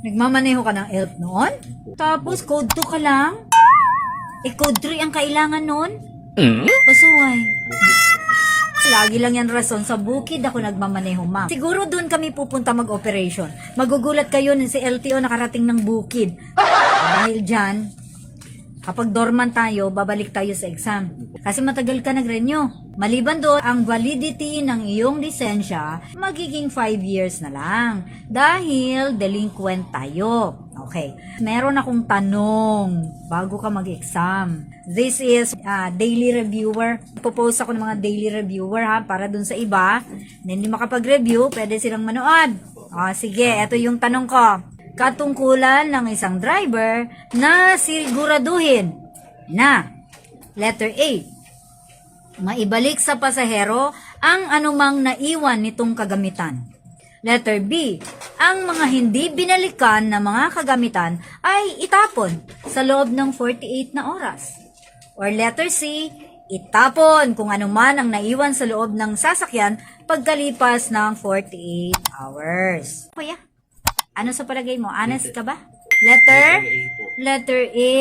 Nagmamaneho ka ng ELF noon? Tapos code 2 ka lang? Code 3 ang kailangan noon? Pasuway. Lagi lang yan rason. Sa bukid ako nagmamaneho, ma'am. Siguro doon kami pupunta mag-operation. Magugulat kayo na si LTO nakarating ng bukid. Dahil dyan, kapag dormant tayo, babalik tayo sa exam. Kasi matagal ka nag-renew. Maliban doon, ang validity ng iyong lisensya, magiging 5 years na lang. Dahil delinquent tayo. Okay. Meron akong tanong bago ka mag-exam. This is daily reviewer. Popost ako ng mga daily reviewer ha, para dun sa iba na hindi makapag-review, pwede silang manood. Sige, ito yung tanong ko. Katungkulan ng isang driver na siguraduhin na letter A, maibalik sa pasahero ang anumang naiwan nitong kagamitan. Letter B, ang mga hindi binalikan na mga kagamitan ay itapon sa loob ng 48 na oras. Or letter C, itapon kung anuman ang naiwan sa loob ng sasakyan pagkalipas ng 48 hours. Kuya, ano sa palagay mo? Honest ka ba? Letter A.